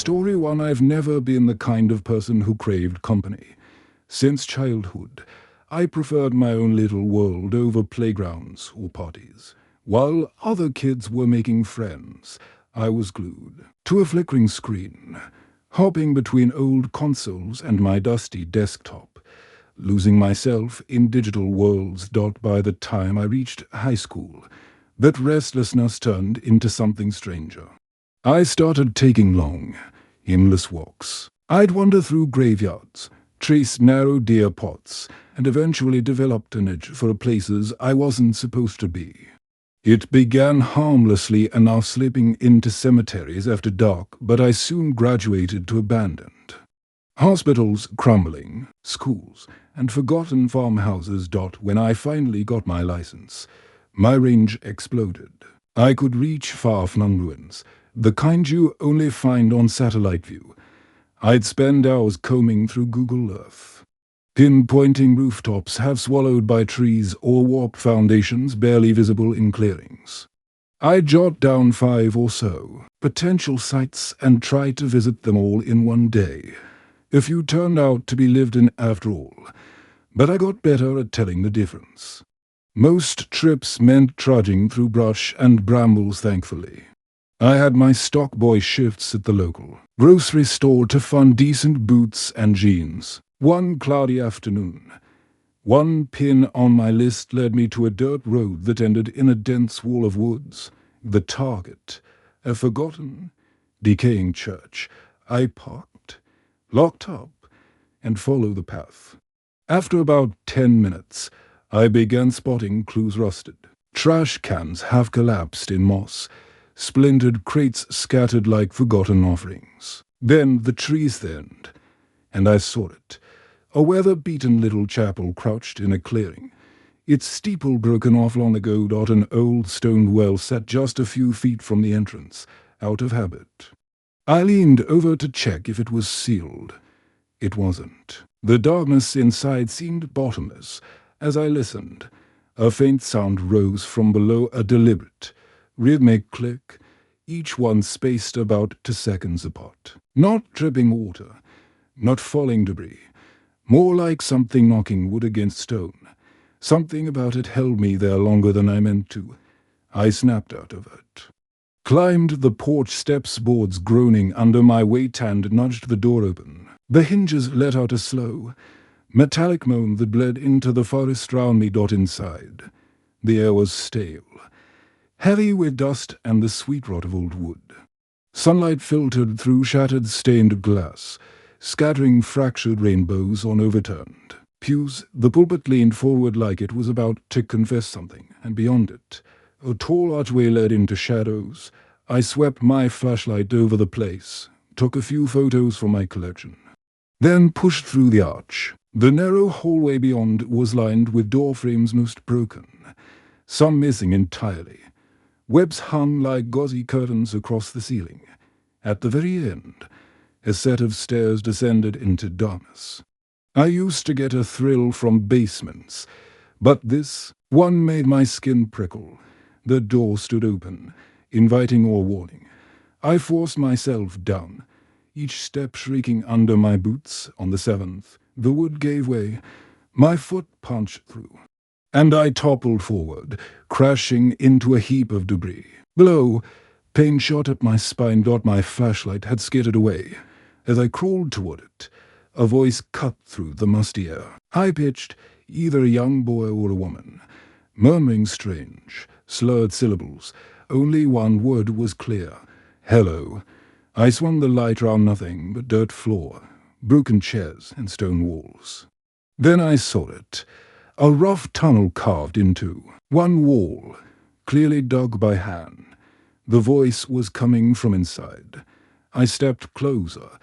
Story 1. I've never been the kind of person who craved company. Since childhood, I preferred my own little world over playgrounds or parties. While other kids were making friends, I was glued to a flickering screen, hopping between old consoles and my dusty desktop, losing myself in digital worlds. By the time I reached high school, that restlessness turned into something stranger. I started taking long, aimless walks. I'd wander through graveyards, trace narrow deer pots, and eventually developed an itch for places I wasn't supposed to be. It began harmlessly enough, slipping into cemeteries after dark, but I soon graduated to abandoned hospitals, crumbling schools, and forgotten farmhouses. When I finally got my license, my range exploded. I could reach far-flung ruins, the kind you only find on satellite view. I'd spend hours combing through Google Earth, pinpointing rooftops half swallowed by trees or warped foundations barely visible in clearings. I'd jot down 5 or so potential sites and try to visit them all in one day. A few turned out to be lived in after all, but I got better at telling the difference. Most trips meant trudging through brush and brambles, thankfully. I had my stock boy shifts at the local grocery store to fund decent boots and jeans. One cloudy afternoon, one pin on my list led me to a dirt road that ended in a dense wall of woods. The target, a forgotten, decaying church. I parked, locked up, and followed the path. After about 10 minutes, I began spotting clues: rusted trash cans half collapsed in moss, splintered crates scattered like forgotten offerings. Then the trees thinned, and I saw it. A weather-beaten little chapel crouched in a clearing, its steeple broken off long ago. An old stone well sat just a few feet from the entrance, out of habit. I leaned over to check if it was sealed. It wasn't. The darkness inside seemed bottomless. As I listened, a faint sound rose from below, a deliberate, rhythmic click, each one spaced about 2 seconds apart. Not dripping water, not falling debris, more like something knocking wood against stone. Something about it held me there longer than I meant to. I snapped out of it, climbed the porch steps, boards groaning under my weight, and nudged the door open. The hinges let out a slow, metallic moan that bled into the forest round me. Inside, the air was stale, heavy with dust and the sweet rot of old wood. Sunlight filtered through shattered stained glass, scattering fractured rainbows on overturned pews. The pulpit leaned forward like it was about to confess something, and beyond it, a tall archway led into shadows. I swept my flashlight over the place, took a few photos from my collection, then pushed through the arch. The narrow hallway beyond was lined with door frames, most broken, some missing entirely. Webs hung like gauzy curtains across the ceiling. At the very end, a set of stairs descended into darkness. I used to get a thrill from basements, but this one made my skin prickle. The door stood open, inviting or warning. I forced myself down, each step shrieking under my boots. On the 7th, the wood gave way. My foot punched through, and I toppled forward, crashing into a heap of debris. Below, pain shot up my spine. My flashlight had skittered away. As I crawled toward it, a voice cut through the musty air, high-pitched, either a young boy or a woman, murmuring strange, slurred syllables. Only one word was clear: hello. I swung the light round. Nothing but dirt floor, broken chairs, and stone walls. Then I saw it. A rough tunnel carved into one wall, clearly dug by hand. The voice was coming from inside. I stepped closer,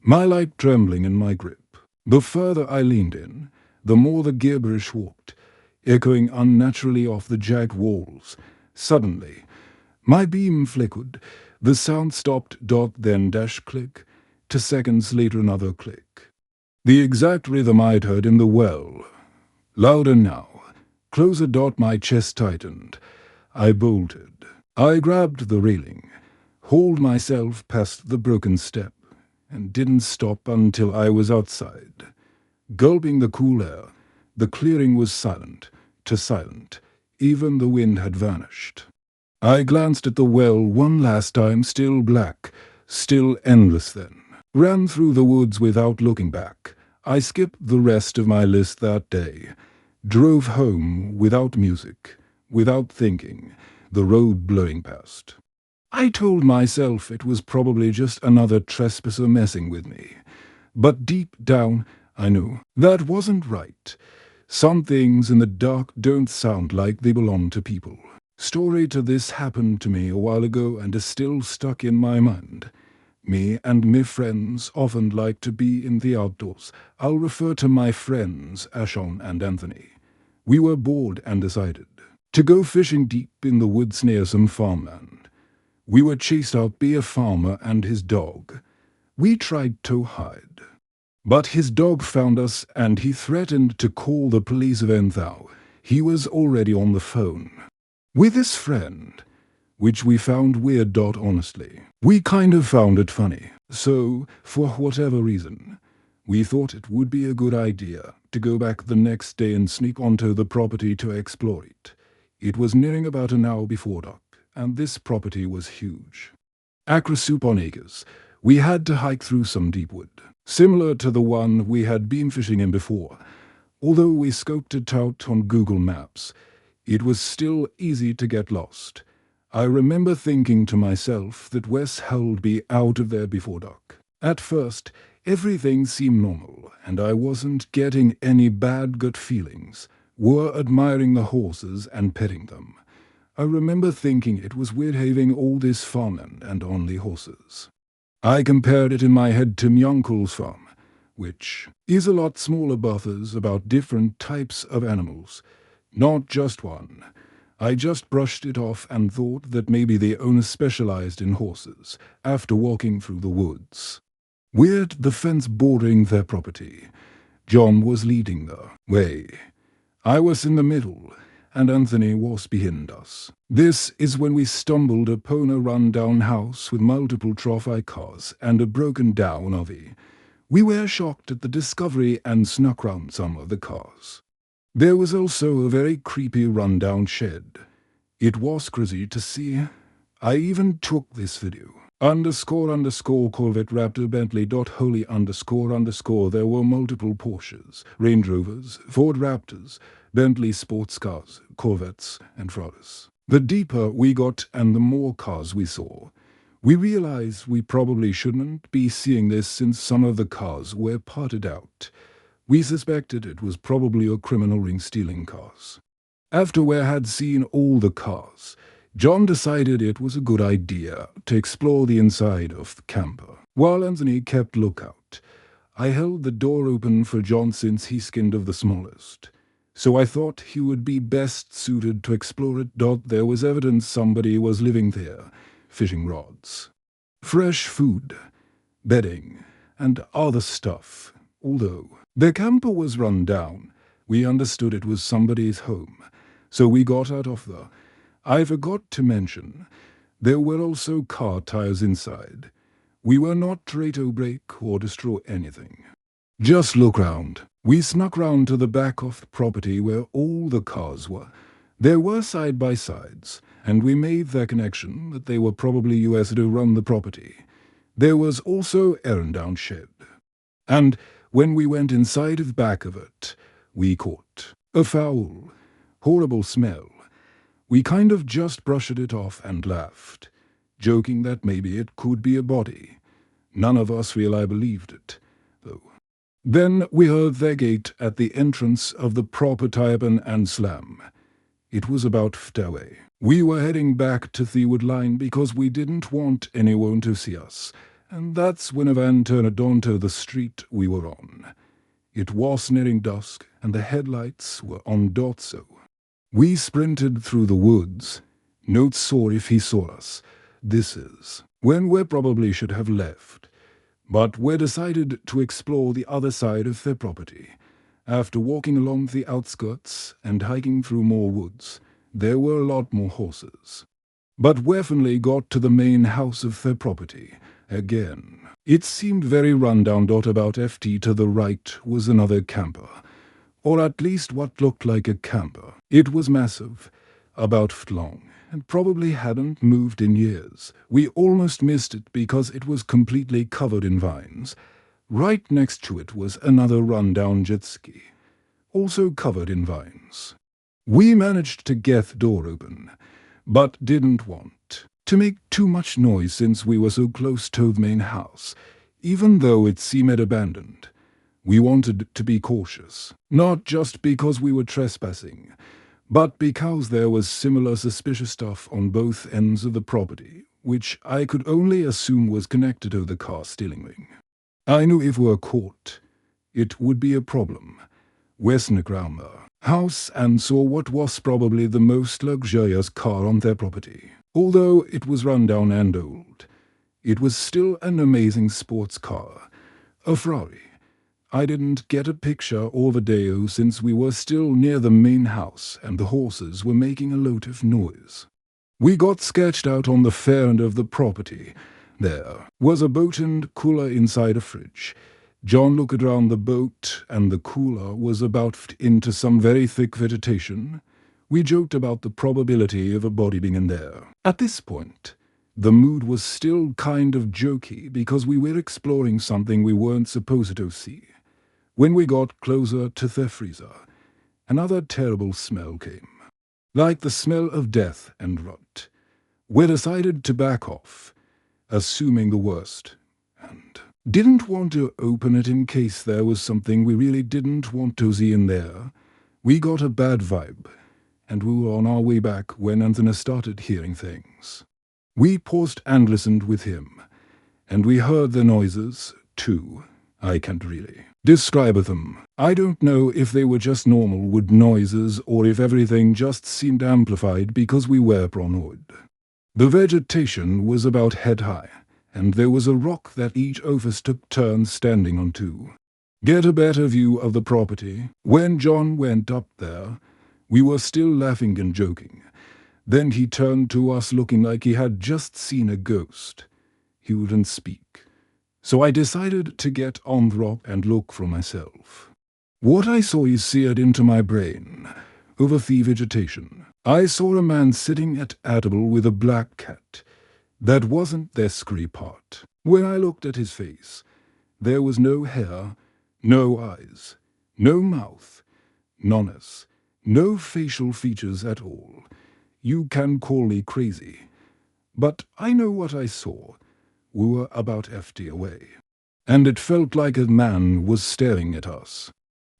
my light trembling in my grip. The further I leaned in, the more the gibberish walked, echoing unnaturally off the jagged walls. Suddenly, my beam flickered. The sound stopped. Then dash click. 2 seconds later, another click. The exact rhythm I'd heard in the well. Louder now, closer. My chest tightened. I bolted. I grabbed the railing, hauled myself past the broken step. and didn't stop until I was outside. Gulping the cool air, the clearing was silent, too silent. Even the wind had vanished. I glanced at the well one last time, still black, still endless then. Ran through the woods without looking back. I skipped the rest of my list that day. Drove home without music, without thinking, the road blowing past. I told myself it was probably just another trespasser messing with me. But deep down, I knew that wasn't right. Some things in the dark don't sound like they belong to people. Story to this happened to me a while ago and is still stuck in my mind. Me and my friends often like to be in the outdoors. I'll refer to my friends, Ashon and Anthony. We were bored and decided to go fishing deep in the woods near some farmland. We were chased out by a farmer and his dog. We tried to hide, but his dog found us and he threatened to call the police when thou. He was already on the phone with his friend, which we found weird. Honestly, we kind of found it funny. So, for whatever reason, we thought it would be a good idea to go back the next day and sneak onto the property to explore it. It was nearing about an hour before dark, and this property was huge. Acres upon acres. We had to hike through some deep wood, similar to the one we had been fishing in before. Although we scoped it out on Google Maps, it was still easy to get lost. I remember thinking to myself that Wes held me out of there before dark. At first, everything seemed normal, and I wasn't getting any bad gut feelings. Were admiring the horses and petting them. I remember thinking it was weird having all this farmland and only horses. I compared it in my head to my uncle's farm, which is a lot smaller buffers about different types of animals. Not just one. I just brushed it off and thought that maybe the owner specialized in horses, after walking through the woods. Weird, the fence bordering their property. John was leading the way. I was in the middle, and Anthony was behind us. This is when we stumbled upon a run-down house with multiple trophy cars and a broken-down RV. We were shocked at the discovery and snuck round some of the cars. There was also a very creepy run-down shed. It was crazy to see. I even took this video. __Corvette Raptor Bentley .holy __. There were multiple Porsches, Range Rovers, Ford Raptors, Bentley sports cars, Corvettes, and Ferraris. The deeper we got and the more cars we saw, we realized we probably shouldn't be seeing this since some of the cars were parted out. We suspected it was probably a criminal ring stealing cars. After we had seen all the cars, John decided it was a good idea to explore the inside of the camper. While Anthony kept lookout, I held the door open for John since he skinned of the smallest. So I thought he would be best suited to explore it. There was evidence somebody was living there, fishing rods, fresh food, bedding, and other stuff. Although the camper was run down, we understood it was somebody's home, so we got out of the... I forgot to mention, there were also car tires inside. We were not trying to break or destroy anything. Just look round. We snuck round to the back of the property where all the cars were. There were side-by-sides, and we made the connection that they were probably US to run the property. There was also Errandown shed. And when we went inside of the back of it, we caught a foul, horrible smell. We kind of just brushed it off and laughed, joking that maybe it could be a body. None of us really believed it, though. Then we heard the gate at the entrance of the property open and slam. It was about 50 away. We were heading back to the wood line because we didn't want anyone to see us, and that's when a van turned onto the street we were on. It was nearing dusk, and the headlights were on. So we sprinted through the woods. Not sure if he saw us. This is when we probably should have left. But we decided to explore the other side of their property. After walking along the outskirts and hiking through more woods, there were a lot more horses. but we finally got to the main house of their property again. It seemed very rundown. About FT to the right was another camper, or at least what looked like a camper. It was massive, about foot long, and probably hadn't moved in years. We almost missed it because it was completely covered in vines. Right next to it was another rundown jet ski, also covered in vines. We managed to get the door open, but didn't want to make too much noise since we were so close to the main house, even though it seemed abandoned. We wanted to be cautious, not just because we were trespassing, but because there was similar suspicious stuff on both ends of the property, which I could only assume was connected to the car stealing thing. I knew if we were caught, it would be a problem. We snuck around the house and saw what was probably the most luxurious car on their property. Although it was run down and old, it was still an amazing sports car, a Ferrari. I didn't get a picture or video since we were still near the main house and the horses were making a lot of noise. We got sketched out on the fair end of the property. There was a boat and cooler inside a fridge. John looked around the boat, and the cooler was about into some very thick vegetation. We joked about the probability of a body being in there. At this point, the mood was still kind of jokey because we were exploring something we weren't supposed to see. When we got closer to the freezer, another terrible smell came, like the smell of death and rot. We decided to back off, assuming the worst, and didn't want to open it in case there was something we really didn't want to see in there. We got a bad vibe, and we were on our way back when Anthony started hearing things. We paused and listened with him, and we heard the noises, too. I can't really describe them. I don't know if they were just normal wood noises or if everything just seemed amplified because we were paranoid. The vegetation was about head high, and there was a rock that each of us took turns standing on to get a better view of the property. When John went up there, we were still laughing and joking. Then he turned to us looking like he had just seen a ghost. He wouldn't speak, so I decided to get on the rock and look for myself. What I saw is seared into my brain over the vegetation. I saw a man sitting at a table with a black cat. That wasn't the scary part. When I looked at his face, there was no hair, no eyes, no mouth, nonus, no facial features at all. You can call me crazy, but I know what I saw. We were about 50 away, and it felt like a man was staring at us.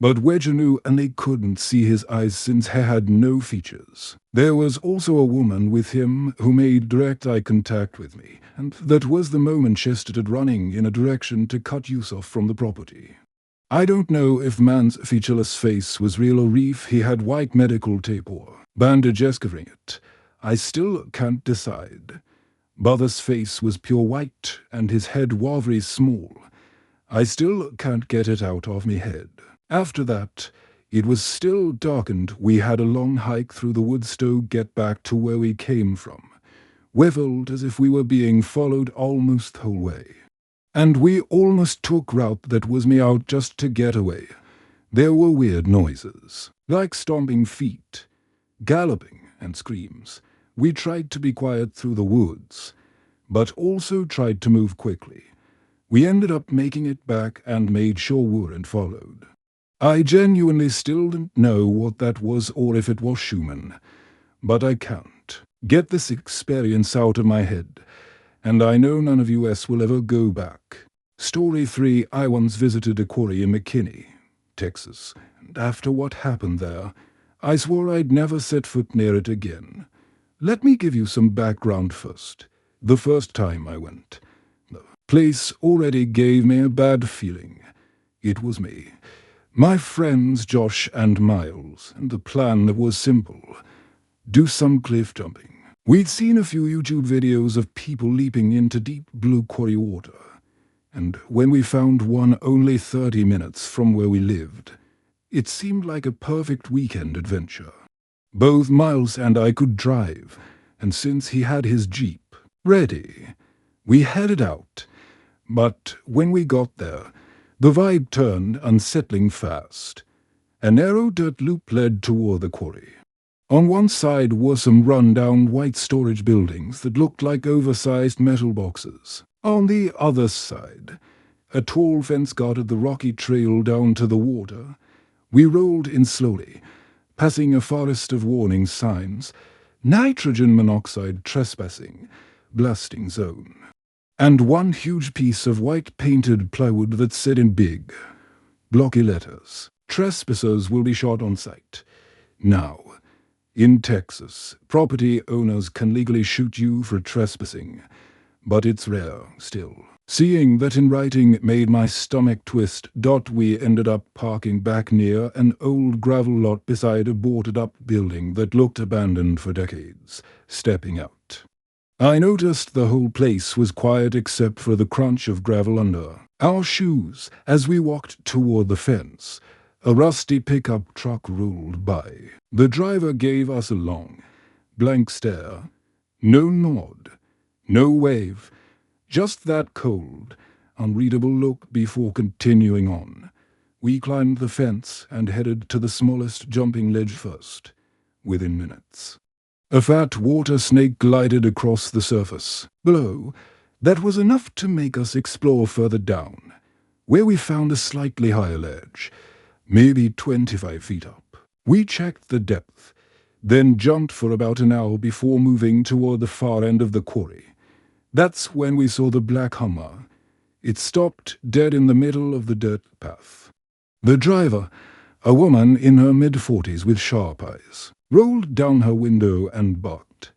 But Wedge knew and they couldn't see his eyes since he had no features. There was also a woman with him who made direct eye contact with me, and that was the moment she started running in a direction to cut Yusuf from the property. I don't know if man's featureless face was real or if he had white medical tape or bandages covering it. I still can't decide. Brother's face was pure white and his head was very small. I still can't get it out of me head. After that, it was still dark and we had a long hike through the woods to get back to where we came from. We felt as if we were being followed almost the whole way. And we almost took route that was me out just to get away. There were weird noises, like stomping feet, galloping and screams. We tried to be quiet through the woods, but also tried to move quickly. We ended up making it back and made sure we weren't followed. I genuinely still didn't know what that was or if it was Schumann, but I can't get this experience out of my head, and I know none of us will ever go back. Story 3. I once visited a quarry in McKinney, Texas, and after what happened there, I swore I'd never set foot near it again. Let me give you some background first. The first time I went, the place already gave me a bad feeling. It was me, my friends Josh and Miles, and the plan was simple. Do some cliff jumping. We'd seen a few YouTube videos of people leaping into deep blue quarry water, and when we found one only 30 minutes from where we lived, it seemed like a perfect weekend adventure. Both Miles and I could drive, and since he had his jeep ready, we headed out. But when we got there, the vibe turned unsettling fast. A narrow dirt loop led toward the quarry. On one side were some run-down white storage buildings that looked like oversized metal boxes. On the other side, a tall fence guarded the rocky trail down to the water. We rolled in slowly, passing a forest of warning signs: nitrogen monoxide trespassing, blasting zone, and one huge piece of white-painted plywood that said in big, blocky letters, "Trespassers will be shot on sight." Now, in Texas, property owners can legally shoot you for trespassing, but it's rare still. Seeing that in writing made my stomach twist. We ended up parking back near an old gravel lot beside a boarded-up building that looked abandoned for decades. Stepping out, I noticed the whole place was quiet except for the crunch of gravel under our shoes as we walked toward the fence. A rusty pickup truck rolled by. The driver gave us a long, blank stare. No nod, no wave, just that cold, unreadable look before continuing on. We climbed the fence and headed to the smallest jumping ledge first. Within minutes, a fat water snake glided across the surface. Below, that was enough to make us explore further down, where we found a slightly higher ledge, maybe 25 feet up. We checked the depth, then jumped for about an hour before moving toward the far end of the quarry. That's when we saw the black Hummer. It stopped dead in the middle of the dirt path. The driver, a woman in her mid-40s with sharp eyes, rolled down her window and barked.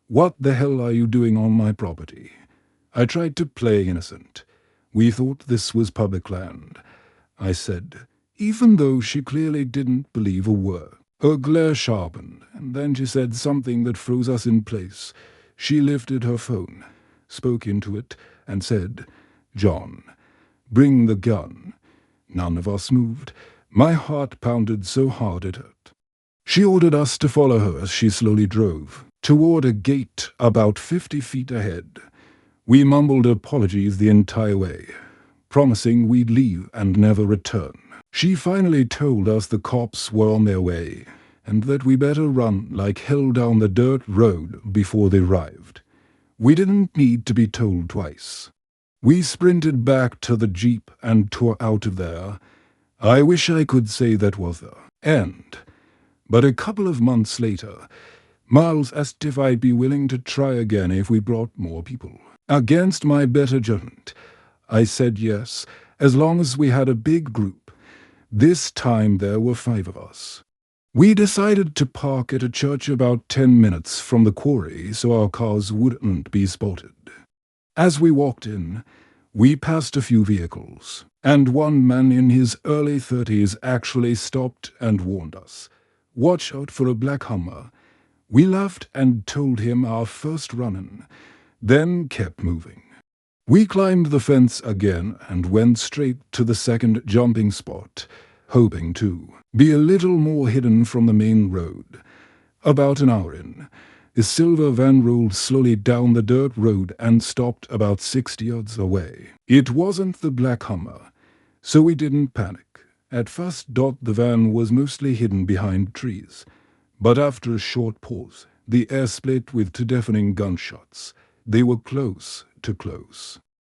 "What the hell are you doing on my property?" I tried to play innocent. "We thought this was public land," I said, even though she clearly didn't believe a word. Her glare sharpened, and then she said something that froze us in place. She lifted her phone, spoke into it, and said, "John, bring the gun." None of us moved. My heart pounded so hard it hurt. She ordered us to follow her as she slowly drove toward a gate about 50 feet ahead. We mumbled apologies the entire way, promising we'd leave and never return. She finally told us the cops were on their way, and that we better run like hell down the dirt road before they arrived. We didn't need to be told twice. We sprinted back to the jeep and tore out of there. I wish I could say that was the end. But a couple of months later, Miles asked if I'd be willing to try again if we brought more people. Against my better judgment, I said yes, as long as we had a big group. This time there were 5 of us. We decided to park at a church about 10 minutes from the quarry so our cars wouldn't be spotted. As we walked in, we passed a few vehicles, and one man in his early 30s actually stopped and warned us. "Watch out for a black Hummer." We laughed and told him our first run-in, then kept moving. We climbed the fence again and went straight to the second jumping spot, hoping to be a little more hidden from the main road. About an hour in, a silver van rolled slowly down the dirt road and stopped about 60 yards away. It wasn't the black Hummer, so we didn't panic. At first, the van was mostly hidden behind trees, but after a short pause, the air split with 2 deafening gunshots. They were close to close.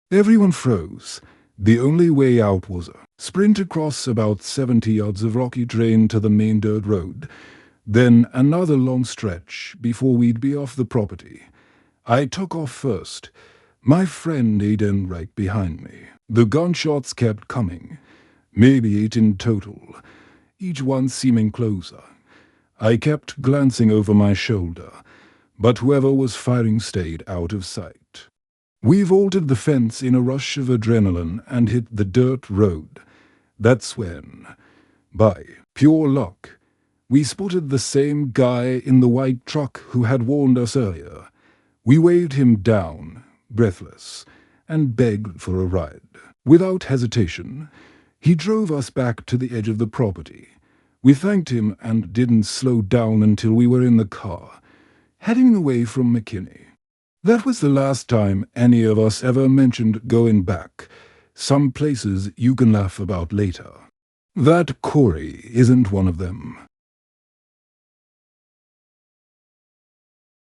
Everyone froze. The only way out was a sprint across about 70 yards of rocky terrain to the main dirt road, then another long stretch before we'd be off the property. I took off first, my friend Aiden right behind me. The gunshots kept coming, maybe 8 in total, each one seeming closer. I kept glancing over my shoulder, but whoever was firing stayed out of sight. We vaulted the fence in a rush of adrenaline and hit the dirt road. That's when, by pure luck, we spotted the same guy in the white truck who had warned us earlier. We waved him down, breathless, and begged for a ride. Without hesitation, he drove us back to the edge of the property. We thanked him and didn't slow down until we were in the car. heading away from McKinney. That was the last time any of us ever mentioned going back, some places you can laugh about later. That Corey isn't one of them.